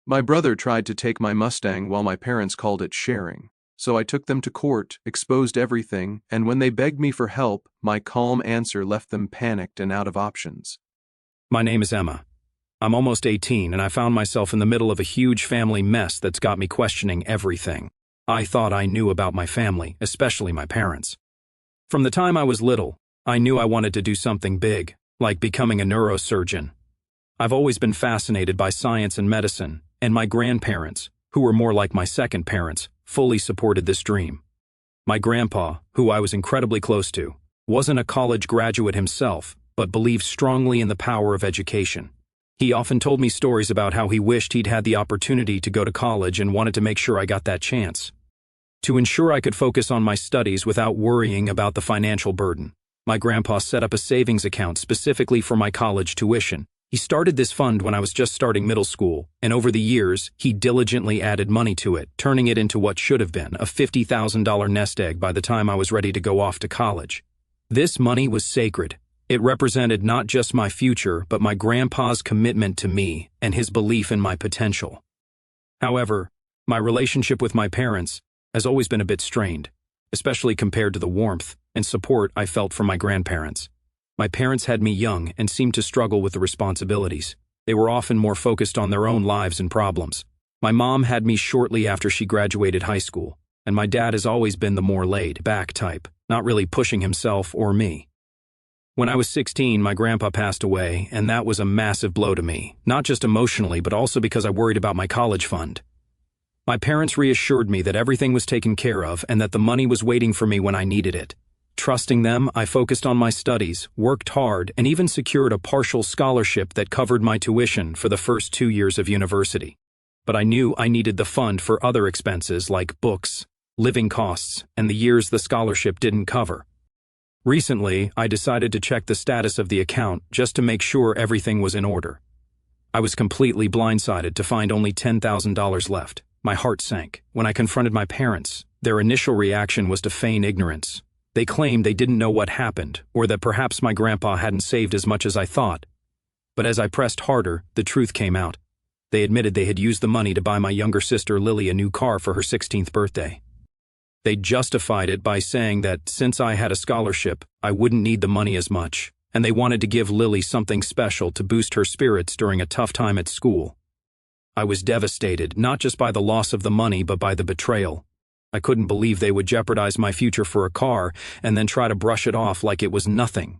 My brother tried to take my Mustang while my parents called it sharing. So I took them to court, exposed everything, and when they begged me for help, my calm answer left them panicked and out of options. My name is Emma. I'm almost 18 and I found myself in the middle of a huge family mess that's got me questioning everything. I thought I knew about my family, especially my parents. From the time I was little, I knew I wanted to do something big, like becoming a neurosurgeon. I've always been fascinated by science and medicine, and my grandparents, who were more like my second parents, fully supported this dream. My grandpa, who I was incredibly close to, wasn't a college graduate himself, but believed strongly in the power of education. He often told me stories about how he wished he'd had the opportunity to go to college and wanted to make sure I got that chance. To ensure I could focus on my studies without worrying about the financial burden, my grandpa set up a savings account specifically for my college tuition. He started this fund when I was just starting middle school, and over the years, he diligently added money to it, turning it into what should have been a $50,000 nest egg by the time I was ready to go off to college. This money was sacred. It represented not just my future, but my grandpa's commitment to me and his belief in my potential. However, my relationship with my parents has always been a bit strained, especially compared to the warmth and support I felt from my grandparents. My parents had me young and seemed to struggle with the responsibilities. They were often more focused on their own lives and problems. My mom had me shortly after she graduated high school, and my dad has always been the more laid-back type, not really pushing himself or me. When I was 16, my grandpa passed away, and that was a massive blow to me, not just emotionally, but also because I worried about my college fund. My parents reassured me that everything was taken care of and that the money was waiting for me when I needed it. Trusting them, I focused on my studies, worked hard, and even secured a partial scholarship that covered my tuition for the first 2 years of university. But I knew I needed the fund for other expenses like books, living costs, and the years the scholarship didn't cover. Recently, I decided to check the status of the account just to make sure everything was in order. I was completely blindsided to find only $10,000 left. My heart sank. When I confronted my parents, their initial reaction was to feign ignorance. They claimed they didn't know what happened, or that perhaps my grandpa hadn't saved as much as I thought. But as I pressed harder, the truth came out. They admitted they had used the money to buy my younger sister Lily a new car for her 16th birthday. They justified it by saying that since I had a scholarship, I wouldn't need the money as much, and they wanted to give Lily something special to boost her spirits during a tough time at school. I was devastated, not just by the loss of the money, but by the betrayal. I couldn't believe they would jeopardize my future for a car and then try to brush it off like it was nothing.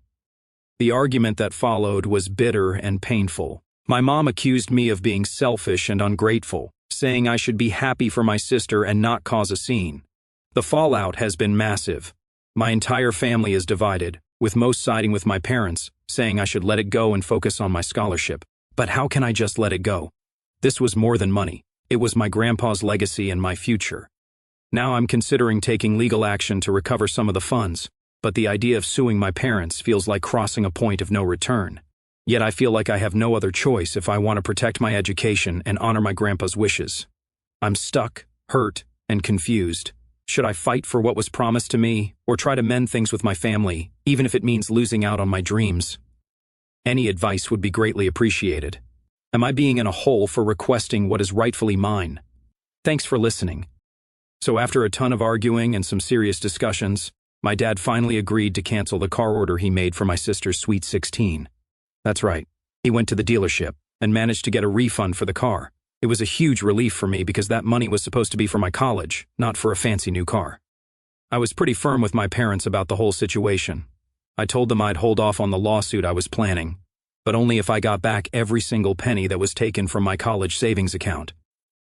The argument that followed was bitter and painful. My mom accused me of being selfish and ungrateful, saying I should be happy for my sister and not cause a scene. The fallout has been massive. My entire family is divided, with most siding with my parents, saying I should let it go and focus on my scholarship. But how can I just let it go? This was more than money. It was my grandpa's legacy and my future. Now I'm considering taking legal action to recover some of the funds, but the idea of suing my parents feels like crossing a point of no return. Yet I feel like I have no other choice if I want to protect my education and honor my grandpa's wishes. I'm stuck, hurt, and confused. Should I fight for what was promised to me, or try to mend things with my family, even if it means losing out on my dreams? Any advice would be greatly appreciated. Am I being in a hole for requesting what is rightfully mine? Thanks for listening. So after a ton of arguing and some serious discussions, my dad finally agreed to cancel the car order he made for my sister's Sweet 16. That's right. He went to the dealership and managed to get a refund for the car. It was a huge relief for me because that money was supposed to be for my college, not for a fancy new car. I was pretty firm with my parents about the whole situation. I told them I'd hold off on the lawsuit I was planning, but only if I got back every single penny that was taken from my college savings account.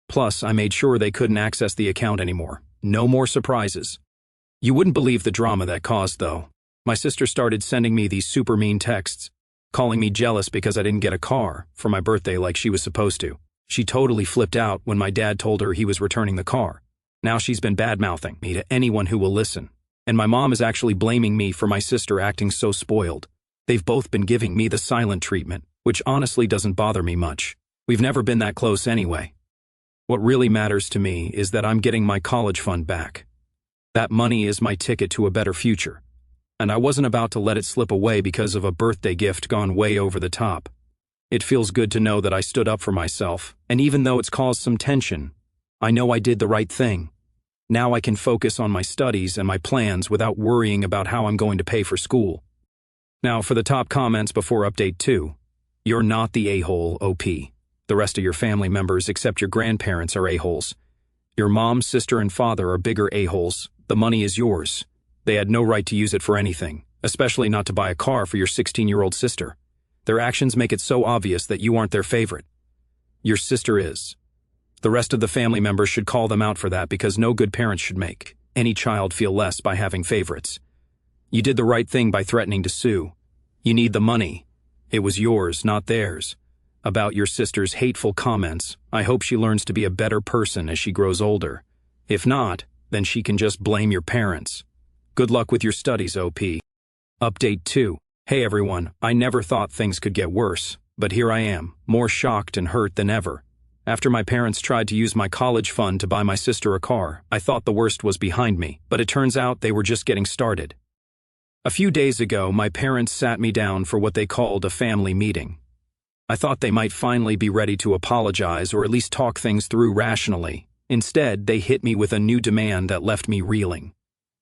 Plus, I made sure they couldn't access the account anymore. No more surprises. You wouldn't believe the drama that caused, though. My sister started sending me these super mean texts, calling me jealous because I didn't get a car for my birthday like she was supposed to. She totally flipped out when my dad told her he was returning the car. Now she's been bad-mouthing me to anyone who will listen. And my mom is actually blaming me for my sister acting so spoiled. They've both been giving me the silent treatment, which honestly doesn't bother me much. We've never been that close anyway. What really matters to me is that I'm getting my college fund back. That money is my ticket to a better future. And I wasn't about to let it slip away because of a birthday gift gone way over the top. It feels good to know that I stood up for myself, and even though it's caused some tension, I know I did the right thing. Now I can focus on my studies and my plans without worrying about how I'm going to pay for school. Now for the top comments before update 2. You're not the a-hole, OP. The rest of your family members except your grandparents are a-holes. Your mom, sister, and father are bigger a-holes. The money is yours. They had no right to use it for anything, especially not to buy a car for your 16-year-old sister. Their actions make it so obvious that you aren't their favorite. Your sister is. The rest of the family members should call them out for that because no good parents should make any child feel less by having favorites. You did the right thing by threatening to sue. You need the money. It was yours, not theirs. About your sister's hateful comments, I hope she learns to be a better person as she grows older. If not, then she can just blame your parents. Good luck with your studies, OP. Update 2. Hey everyone, I never thought things could get worse, but here I am, more shocked and hurt than ever. After my parents tried to use my college fund to buy my sister a car, I thought the worst was behind me, but it turns out they were just getting started. A few days ago, my parents sat me down for what they called a family meeting. I thought they might finally be ready to apologize or at least talk things through rationally. Instead, they hit me with a new demand that left me reeling.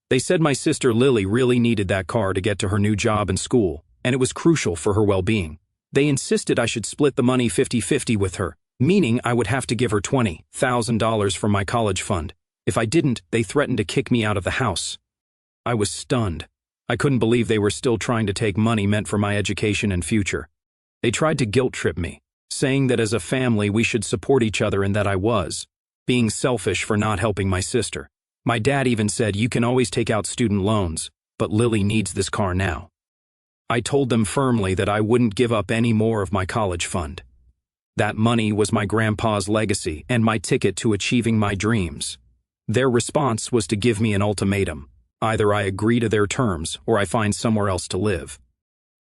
They said my sister Lily really needed that car to get to her new job and school, and it was crucial for her well-being. They insisted I should split the money 50-50 with her, meaning I would have to give her $20,000 from my college fund. If I didn't, they threatened to kick me out of the house. I was stunned. I couldn't believe they were still trying to take money meant for my education and future. They tried to guilt-trip me, saying that as a family we should support each other and that I was being selfish for not helping my sister. My dad even said you can always take out student loans, but Lily needs this car now. I told them firmly that I wouldn't give up any more of my college fund. That money was my grandpa's legacy and my ticket to achieving my dreams. Their response was to give me an ultimatum. Either I agree to their terms or I find somewhere else to live.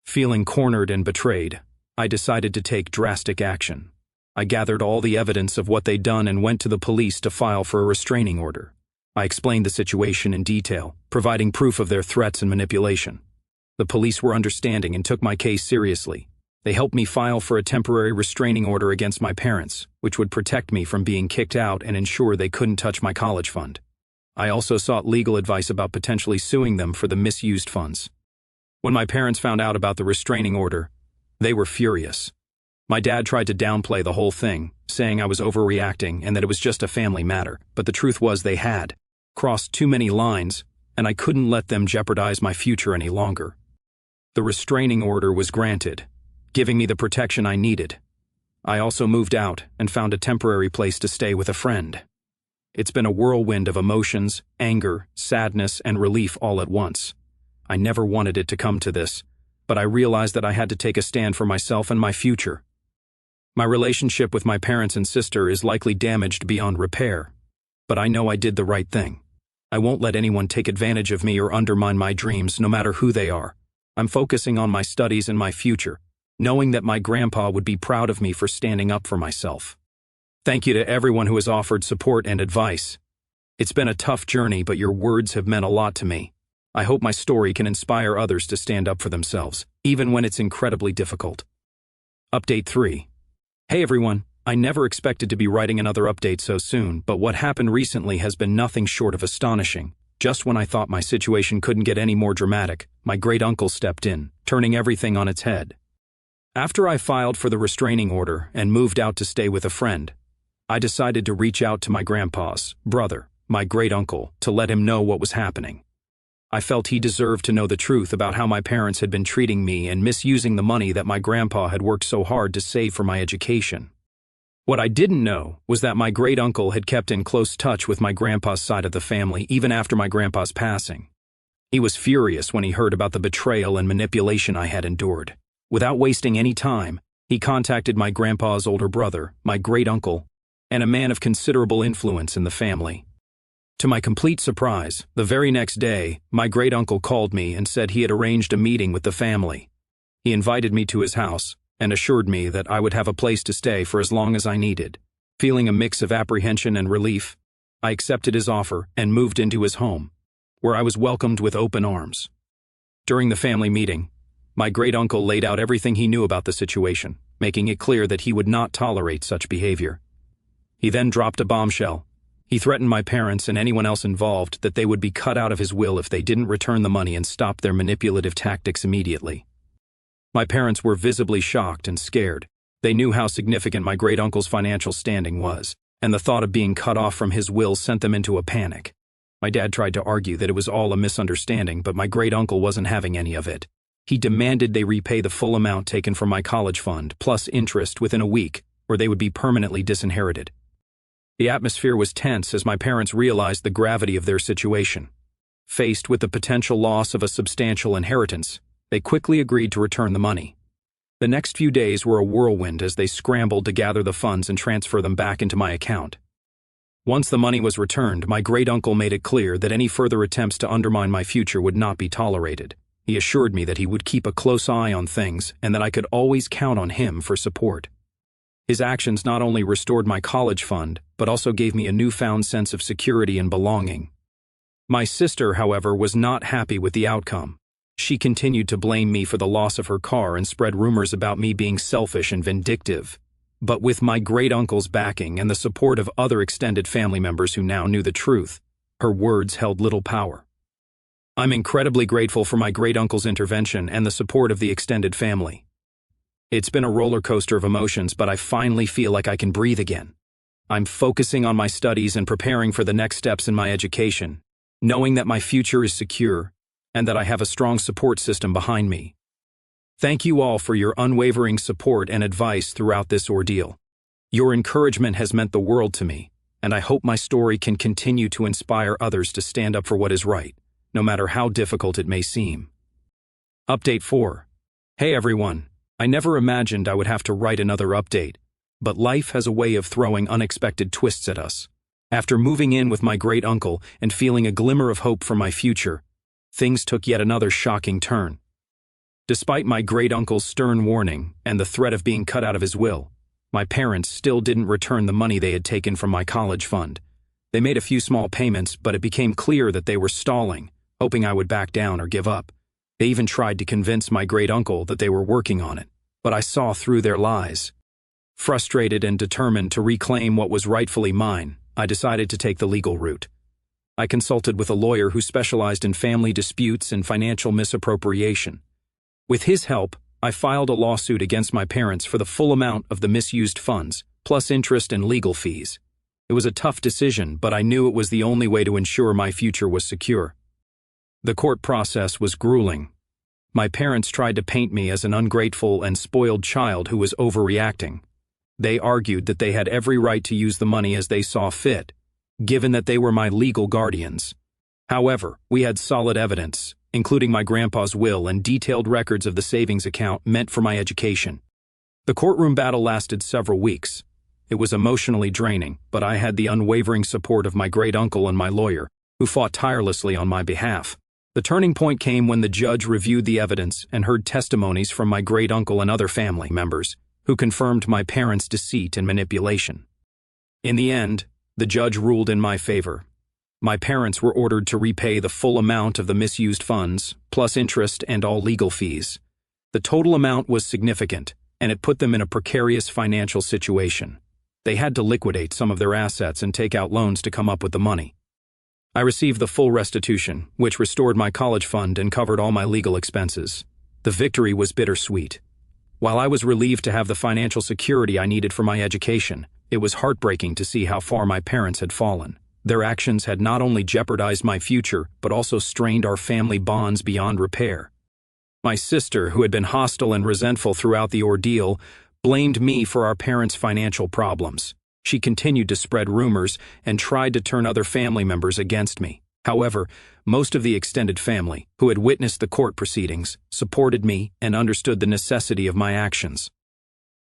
Feeling cornered and betrayed, I decided to take drastic action. I gathered all the evidence of what they'd done and went to the police to file for a restraining order. I explained the situation in detail, providing proof of their threats and manipulation. The police were understanding and took my case seriously. They helped me file for a temporary restraining order against my parents, which would protect me from being kicked out and ensure they couldn't touch my college fund. I also sought legal advice about potentially suing them for the misused funds. When my parents found out about the restraining order, they were furious. My dad tried to downplay the whole thing, saying I was overreacting and that it was just a family matter, but the truth was they had crossed too many lines, and I couldn't let them jeopardize my future any longer. The restraining order was granted, giving me the protection I needed. I also moved out and found a temporary place to stay with a friend. It's been a whirlwind of emotions, anger, sadness, and relief all at once. I never wanted it to come to this, but I realized that I had to take a stand for myself and my future. My relationship with my parents and sister is likely damaged beyond repair, but I know I did the right thing. I won't let anyone take advantage of me or undermine my dreams, no matter who they are. I'm focusing on my studies and my future, knowing that my grandpa would be proud of me for standing up for myself. Thank you to everyone who has offered support and advice. It's been a tough journey, but your words have meant a lot to me. I hope my story can inspire others to stand up for themselves, even when it's incredibly difficult. Update 3. Hey everyone, I never expected to be writing another update so soon, but what happened recently has been nothing short of astonishing. Just when I thought my situation couldn't get any more dramatic, my great-uncle stepped in, turning everything on its head. After I filed for the restraining order and moved out to stay with a friend, I decided to reach out to my grandpa's brother, my great-uncle, to let him know what was happening. I felt he deserved to know the truth about how my parents had been treating me and misusing the money that my grandpa had worked so hard to save for my education. What I didn't know was that my great-uncle had kept in close touch with my grandpa's side of the family even after my grandpa's passing. He was furious when he heard about the betrayal and manipulation I had endured. Without wasting any time, he contacted my grandpa's older brother, my great-uncle, and a man of considerable influence in the family. To my complete surprise, the very next day, my great-uncle called me and said he had arranged a meeting with the family. He invited me to his house and assured me that I would have a place to stay for as long as I needed. Feeling a mix of apprehension and relief, I accepted his offer and moved into his home, where I was welcomed with open arms. During the family meeting, My great-uncle laid out everything he knew about the situation, making it clear that he would not tolerate such behavior. He then dropped a bombshell. He threatened my parents and anyone else involved that they would be cut out of his will if they didn't return the money and stop their manipulative tactics immediately. My parents were visibly shocked and scared. They knew how significant my great-uncle's financial standing was, and the thought of being cut off from his will sent them into a panic. My dad tried to argue that it was all a misunderstanding, but my great-uncle wasn't having any of it. He demanded they repay the full amount taken from my college fund, plus interest, within a week, or they would be permanently disinherited. The atmosphere was tense as my parents realized the gravity of their situation. Faced with the potential loss of a substantial inheritance, they quickly agreed to return the money. The next few days were a whirlwind as they scrambled to gather the funds and transfer them back into my account. Once the money was returned, my great-uncle made it clear that any further attempts to undermine my future would not be tolerated. He assured me that he would keep a close eye on things and that I could always count on him for support. His actions not only restored my college fund, but also gave me a newfound sense of security and belonging. My sister, however, was not happy with the outcome. She continued to blame me for the loss of her car and spread rumors about me being selfish and vindictive. But with my great-uncle's backing and the support of other extended family members who now knew the truth, her words held little power. I'm incredibly grateful for my great-uncle's intervention and the support of the extended family. It's been a roller coaster of emotions, but I finally feel like I can breathe again. I'm focusing on my studies and preparing for the next steps in my education, knowing that my future is secure and that I have a strong support system behind me. Thank you all for your unwavering support and advice throughout this ordeal. Your encouragement has meant the world to me, and I hope my story can continue to inspire others to stand up for what is right, no matter how difficult it may seem. Update 4. Hey everyone. I never imagined I would have to write another update, but life has a way of throwing unexpected twists at us. After moving in with my great-uncle and feeling a glimmer of hope for my future, things took yet another shocking turn. Despite my great-uncle's stern warning and the threat of being cut out of his will, my parents still didn't return the money they had taken from my college fund. They made a few small payments, but it became clear that they were stalling, hoping I would back down or give up. They even tried to convince my great-uncle that they were working on it, but I saw through their lies. Frustrated and determined to reclaim what was rightfully mine, I decided to take the legal route. I consulted with a lawyer who specialized in family disputes and financial misappropriation. With his help, I filed a lawsuit against my parents for the full amount of the misused funds, plus interest and legal fees. It was a tough decision, but I knew it was the only way to ensure my future was secure. The court process was grueling. My parents tried to paint me as an ungrateful and spoiled child who was overreacting. They argued that they had every right to use the money as they saw fit, given that they were my legal guardians. However, we had solid evidence, including my grandpa's will and detailed records of the savings account meant for my education. The courtroom battle lasted several weeks. It was emotionally draining, but I had the unwavering support of my great-uncle and my lawyer, who fought tirelessly on my behalf. The turning point came when the judge reviewed the evidence and heard testimonies from my great-uncle and other family members, who confirmed my parents' deceit and manipulation. In the end, the judge ruled in my favor. My parents were ordered to repay the full amount of the misused funds, plus interest and all legal fees. The total amount was significant, and it put them in a precarious financial situation. They had to liquidate some of their assets and take out loans to come up with the money. I received the full restitution, which restored my college fund and covered all my legal expenses. The victory was bittersweet. While I was relieved to have the financial security I needed for my education, it was heartbreaking to see how far my parents had fallen. Their actions had not only jeopardized my future, but also strained our family bonds beyond repair. My sister, who had been hostile and resentful throughout the ordeal, blamed me for our parents' financial problems. She continued to spread rumors and tried to turn other family members against me. However, most of the extended family, who had witnessed the court proceedings, supported me and understood the necessity of my actions.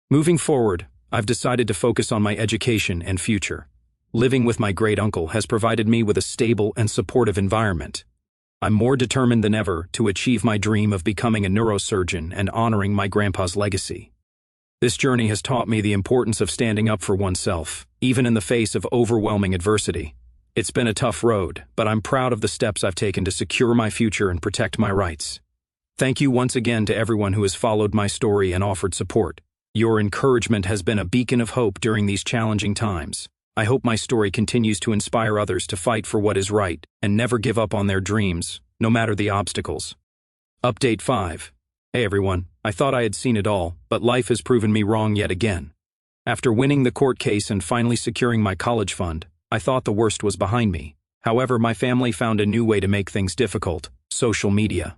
Moving forward, I've decided to focus on my education and future. Living with my great-uncle has provided me with a stable and supportive environment. I'm more determined than ever to achieve my dream of becoming a neurosurgeon and honoring my grandpa's legacy. This journey has taught me the importance of standing up for oneself, even in the face of overwhelming adversity. It's been a tough road, but I'm proud of the steps I've taken to secure my future and protect my rights. Thank you once again to everyone who has followed my story and offered support. Your encouragement has been a beacon of hope during these challenging times. I hope my story continues to inspire others to fight for what is right and never give up on their dreams, no matter the obstacles. Update 5. Hey everyone, I thought I had seen it all, but life has proven me wrong yet again. After winning the court case and finally securing my college fund, I thought the worst was behind me. However, my family found a new way to make things difficult: social media.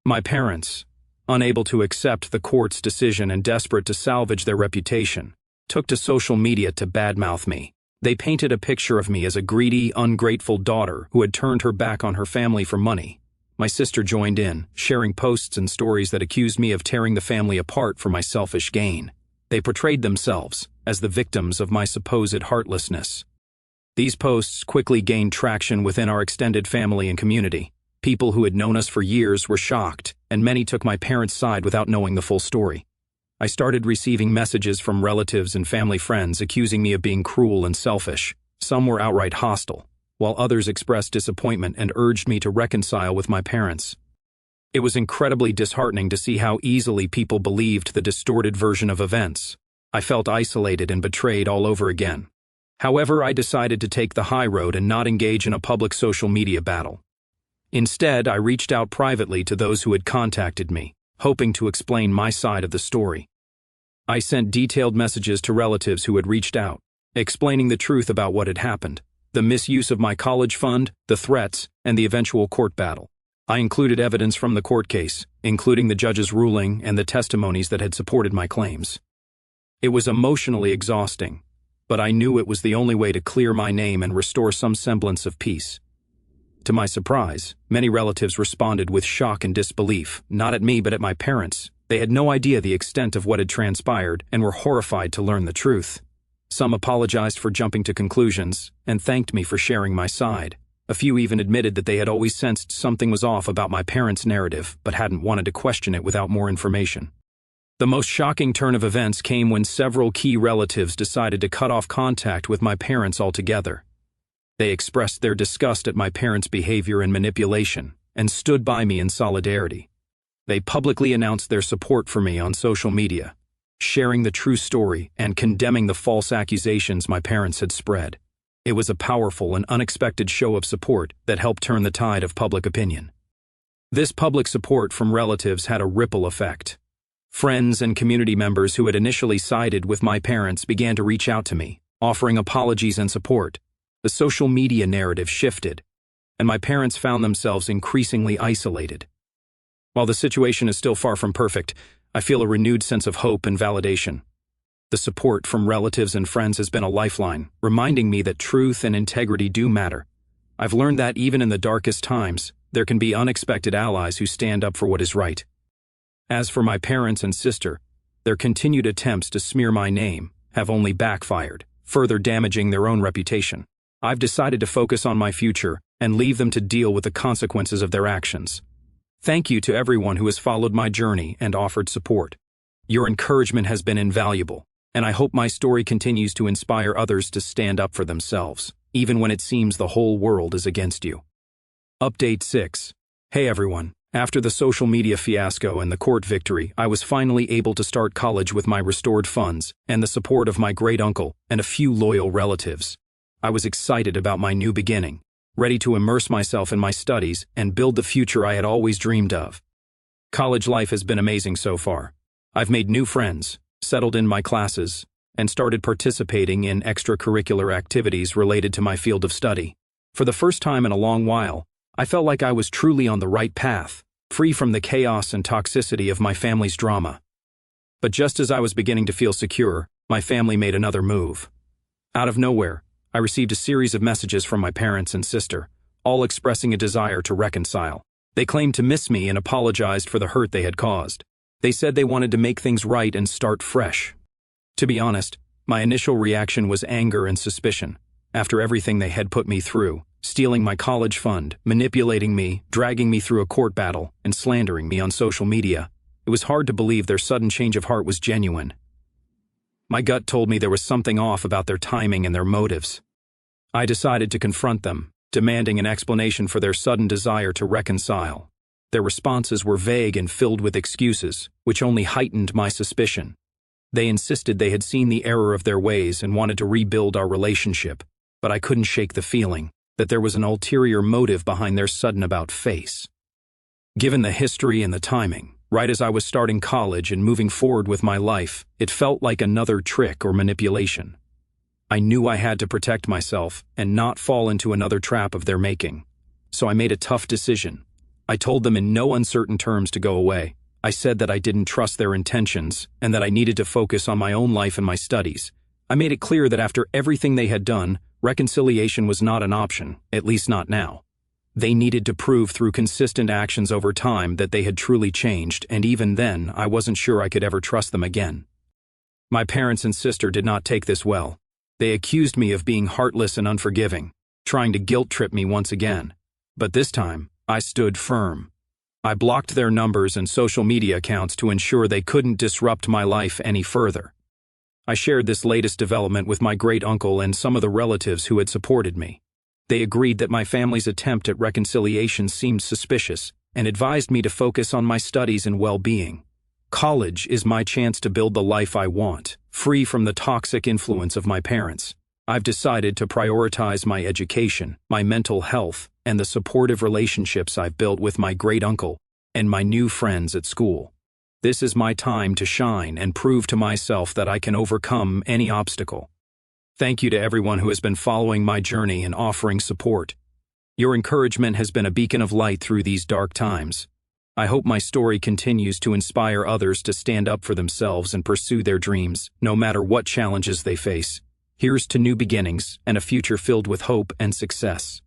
My parents, unable to accept the court's decision and desperate to salvage their reputation, took to social media to badmouth me. They painted a picture of me as a greedy, ungrateful daughter who had turned her back on her family for money. My sister joined in, sharing posts and stories that accused me of tearing the family apart for my selfish gain. They portrayed themselves as the victims of my supposed heartlessness. These posts quickly gained traction within our extended family and community. People who had known us for years were shocked, and many took my parents' side without knowing the full story. I started receiving messages from relatives and family friends accusing me of being cruel and selfish. Some were outright hostile, while others expressed disappointment and urged me to reconcile with my parents. It was incredibly disheartening to see how easily people believed the distorted version of events. I felt isolated and betrayed all over again. However, I decided to take the high road and not engage in a public social media battle. Instead, I reached out privately to those who had contacted me, hoping to explain my side of the story. I sent detailed messages to relatives who had reached out, explaining the truth about what had happened, the misuse of my college fund, the threats, and the eventual court battle. I included evidence from the court case, including the judge's ruling and the testimonies that had supported my claims. It was emotionally exhausting, but I knew it was the only way to clear my name and restore some semblance of peace. To my surprise, many relatives responded with shock and disbelief, not at me but at my parents. They had no idea the extent of what had transpired and were horrified to learn the truth. Some apologized for jumping to conclusions and thanked me for sharing my side. A few even admitted that they had always sensed something was off about my parents' narrative but hadn't wanted to question it without more information. The most shocking turn of events came when several key relatives decided to cut off contact with my parents altogether. They expressed their disgust at my parents' behavior and manipulation, and stood by me in solidarity. They publicly announced their support for me on social media, sharing the true story and condemning the false accusations my parents had spread. It was a powerful and unexpected show of support that helped turn the tide of public opinion. This public support from relatives had a ripple effect. Friends and community members who had initially sided with my parents began to reach out to me, offering apologies and support. The social media narrative shifted, and my parents found themselves increasingly isolated. While the situation is still far from perfect, I feel a renewed sense of hope and validation. The support from relatives and friends has been a lifeline, reminding me that truth and integrity do matter. I've learned that even in the darkest times, there can be unexpected allies who stand up for what is right. As for my parents and sister, their continued attempts to smear my name have only backfired, further damaging their own reputation. I've decided to focus on my future and leave them to deal with the consequences of their actions. Thank you to everyone who has followed my journey and offered support. Your encouragement has been invaluable, and I hope my story continues to inspire others to stand up for themselves, even when it seems the whole world is against you. Update 6. Hey everyone, after the social media fiasco and the court victory, I was finally able to start college with my restored funds and the support of my great-uncle and a few loyal relatives. I was excited about my new beginning, ready to immerse myself in my studies and build the future I had always dreamed of. College life has been amazing so far. I've made new friends, settled in my classes, and started participating in extracurricular activities related to my field of study. For the first time in a long while, I felt like I was truly on the right path, free from the chaos and toxicity of my family's drama. But just as I was beginning to feel secure, my family made another move. Out of nowhere, I received a series of messages from my parents and sister, all expressing a desire to reconcile. They claimed to miss me and apologized for the hurt they had caused. They said they wanted to make things right and start fresh. To be honest, my initial reaction was anger and suspicion. After everything they had put me through, stealing my college fund, manipulating me, dragging me through a court battle, and slandering me on social media, it was hard to believe their sudden change of heart was genuine. My gut told me there was something off about their timing and their motives. I decided to confront them, demanding an explanation for their sudden desire to reconcile. Their responses were vague and filled with excuses, which only heightened my suspicion. They insisted they had seen the error of their ways and wanted to rebuild our relationship, but I couldn't shake the feeling that there was an ulterior motive behind their sudden about-face. Given the history and the timing, right as I was starting college and moving forward with my life, it felt like another trick or manipulation. I knew I had to protect myself and not fall into another trap of their making. So I made a tough decision. I told them in no uncertain terms to go away. I said that I didn't trust their intentions and that I needed to focus on my own life and my studies. I made it clear that after everything they had done, reconciliation was not an option, at least not now. They needed to prove through consistent actions over time that they had truly changed, and even then, I wasn't sure I could ever trust them again. My parents and sister did not take this well. They accused me of being heartless and unforgiving, trying to guilt-trip me once again. But this time, I stood firm. I blocked their numbers and social media accounts to ensure they couldn't disrupt my life any further. I shared this latest development with my great-uncle and some of the relatives who had supported me. They agreed that my family's attempt at reconciliation seemed suspicious and advised me to focus on my studies and well-being. College is my chance to build the life I want, free from the toxic influence of my parents. I've decided to prioritize my education, my mental health, and the supportive relationships I've built with my great-uncle and my new friends at school. This is my time to shine and prove to myself that I can overcome any obstacle. Thank you to everyone who has been following my journey and offering support. Your encouragement has been a beacon of light through these dark times. I hope my story continues to inspire others to stand up for themselves and pursue their dreams, no matter what challenges they face. Here's to new beginnings and a future filled with hope and success.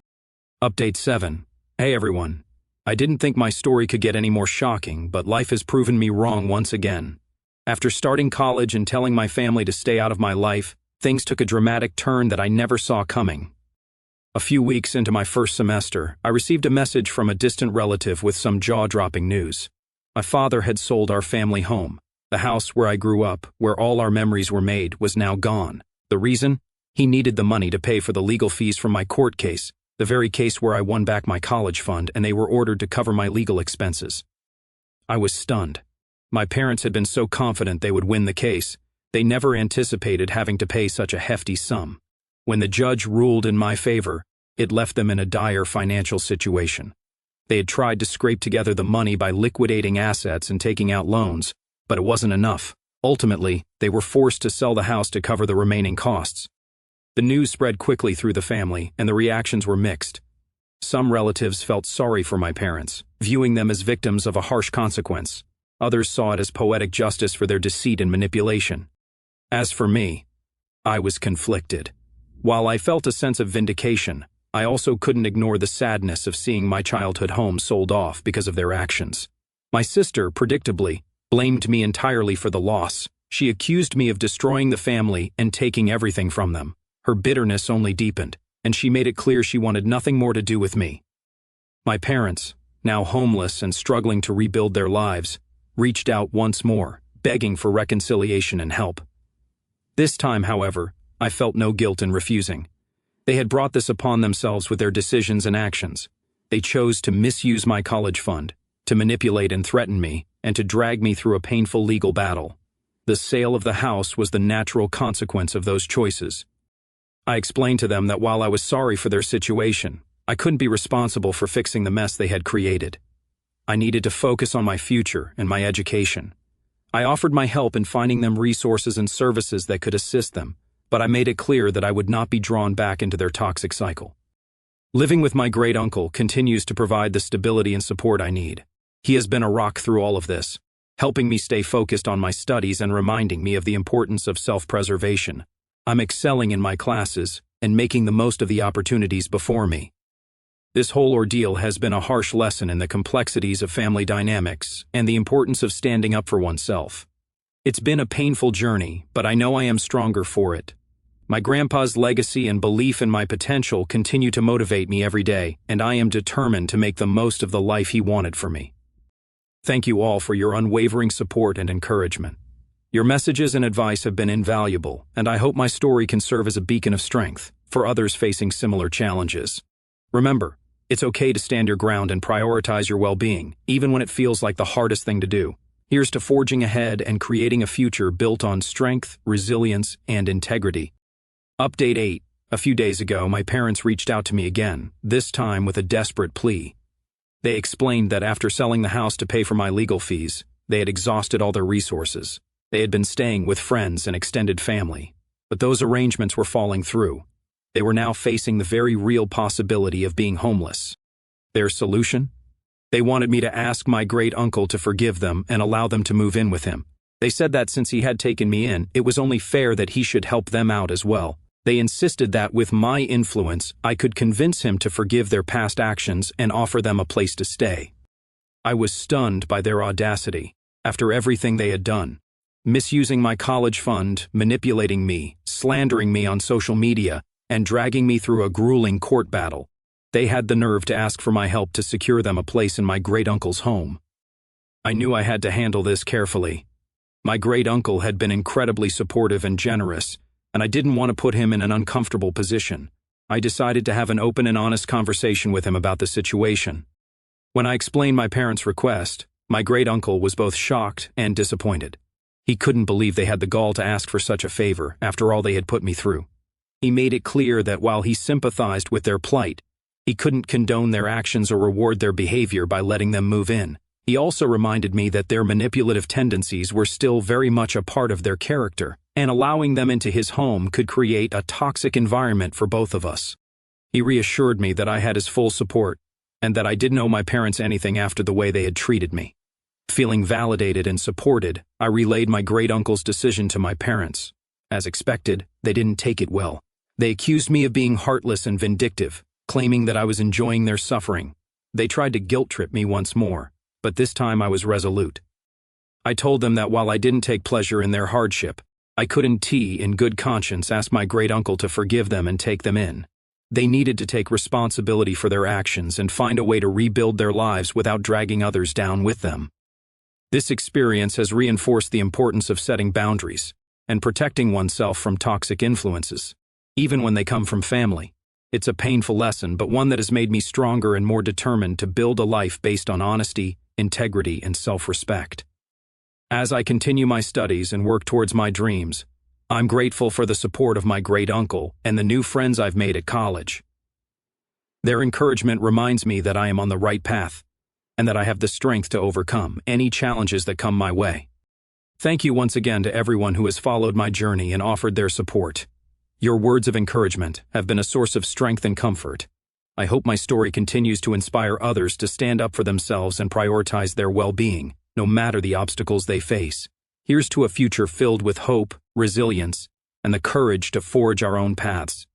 Update 7. Hey everyone. I didn't think my story could get any more shocking, but life has proven me wrong once again. After starting college and telling my family to stay out of my life, things took a dramatic turn that I never saw coming. A few weeks into my first semester, I received a message from a distant relative with some jaw-dropping news. My father had sold our family home. The house where I grew up, where all our memories were made, was now gone. The reason? He needed the money to pay for the legal fees from my court case, the very case where I won back my college fund, and they were ordered to cover my legal expenses. I was stunned. My parents had been so confident they would win the case. They never anticipated having to pay such a hefty sum. When the judge ruled in my favor, it left them in a dire financial situation. They had tried to scrape together the money by liquidating assets and taking out loans, but it wasn't enough. Ultimately, they were forced to sell the house to cover the remaining costs. The news spread quickly through the family, and the reactions were mixed. Some relatives felt sorry for my parents, viewing them as victims of a harsh consequence. Others saw it as poetic justice for their deceit and manipulation. As for me, I was conflicted. While I felt a sense of vindication, I also couldn't ignore the sadness of seeing my childhood home sold off because of their actions. My sister, predictably, blamed me entirely for the loss. She accused me of destroying the family and taking everything from them. Her bitterness only deepened, and she made it clear she wanted nothing more to do with me. My parents, now homeless and struggling to rebuild their lives, reached out once more, begging for reconciliation and help. This time, however, I felt no guilt in refusing. They had brought this upon themselves with their decisions and actions. They chose to misuse my college fund, to manipulate and threaten me, and to drag me through a painful legal battle. The sale of the house was the natural consequence of those choices. I explained to them that while I was sorry for their situation, I couldn't be responsible for fixing the mess they had created. I needed to focus on my future and my education. I offered my help in finding them resources and services that could assist them, but I made it clear that I would not be drawn back into their toxic cycle. Living with my great-uncle continues to provide the stability and support I need. He has been a rock through all of this, helping me stay focused on my studies and reminding me of the importance of self-preservation. I'm excelling in my classes and making the most of the opportunities before me. This whole ordeal has been a harsh lesson in the complexities of family dynamics and the importance of standing up for oneself. It's been a painful journey, but I know I am stronger for it. My grandpa's legacy and belief in my potential continue to motivate me every day, and I am determined to make the most of the life he wanted for me. Thank you all for your unwavering support and encouragement. Your messages and advice have been invaluable, and I hope my story can serve as a beacon of strength for others facing similar challenges. Remember, It's okay to stand your ground and prioritize your well-being, even when it feels like the hardest thing to do. Here's to forging ahead and creating a future built on strength, resilience, and integrity. Update 8. A few days ago, my parents reached out to me again, this time with a desperate plea. They explained that after selling the house to pay for my legal fees, they had exhausted all their resources. They had been staying with friends and extended family, but those arrangements were falling through. They were now facing the very real possibility of being homeless. Their solution? They wanted me to ask my great-uncle to forgive them and allow them to move in with him. They said that since he had taken me in, it was only fair that he should help them out as well. They insisted that with my influence, I could convince him to forgive their past actions and offer them a place to stay. I was stunned by their audacity, after everything they had done. Misusing my college fund, manipulating me, slandering me on social media, and dragging me through a grueling court battle. They had the nerve to ask for my help to secure them a place in my great-uncle's home. I knew I had to handle this carefully. My great-uncle had been incredibly supportive and generous, and I didn't want to put him in an uncomfortable position. I decided to have an open and honest conversation with him about the situation. When I explained my parents' request, my great-uncle was both shocked and disappointed. He couldn't believe they had the gall to ask for such a favor after all they had put me through. He made it clear that while he sympathized with their plight, he couldn't condone their actions or reward their behavior by letting them move in. He also reminded me that their manipulative tendencies were still very much a part of their character, and allowing them into his home could create a toxic environment for both of us. He reassured me that I had his full support, and that I didn't owe my parents anything after the way they had treated me. Feeling validated and supported, I relayed my great-uncle's decision to my parents. As expected, they didn't take it well. They accused me of being heartless and vindictive, claiming that I was enjoying their suffering. They tried to guilt-trip me once more, but this time I was resolute. I told them that while I didn't take pleasure in their hardship, I couldn't in good conscience ask my great-uncle to forgive them and take them in. They needed to take responsibility for their actions and find a way to rebuild their lives without dragging others down with them. This experience has reinforced the importance of setting boundaries and protecting oneself from toxic influences, even when they come from family. It's a painful lesson, but one that has made me stronger and more determined to build a life based on honesty, integrity, and self-respect. As I continue my studies and work towards my dreams, I'm grateful for the support of my great-uncle and the new friends I've made at college. Their encouragement reminds me that I am on the right path, and that I have the strength to overcome any challenges that come my way. Thank you once again to everyone who has followed my journey and offered their support. Your words of encouragement have been a source of strength and comfort. I hope my story continues to inspire others to stand up for themselves and prioritize their well-being, no matter the obstacles they face. Here's to a future filled with hope, resilience, and the courage to forge our own paths.